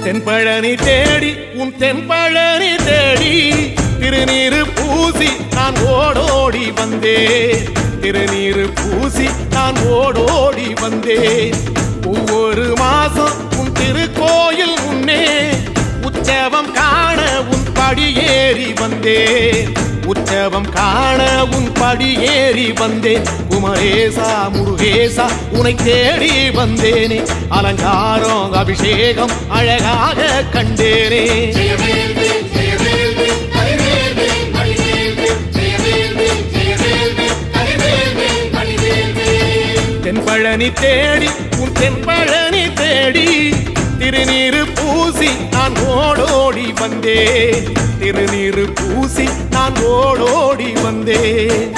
தென்பழனி தேடி உன் தென்பழனி தேடி திருநீரு பூசி நான் ஓடோடி வந்தேன். திருநீரு பூசி நான் ஓடோடி வந்தேன். ஒவ்வொரு மாசம் உன் திருக்கோயில் முன்னே உற்சவம் காண உன் படியேறி வந்தேன். உற்சவம் காண உன் படியேறி வந்தேன். குமரேசா முருகேசா உனை தேடி வந்தேனே. அலங்காரம் அபிஷேகம் அழகாக கண்டேனே. தென்பழனி தேடி உன் தென்பழனி தேடி திருநீரு பூசி நான் ஓடோடி வந்தேன். திருநீரு பூசி நான் ஓடோடி வந்தேன்.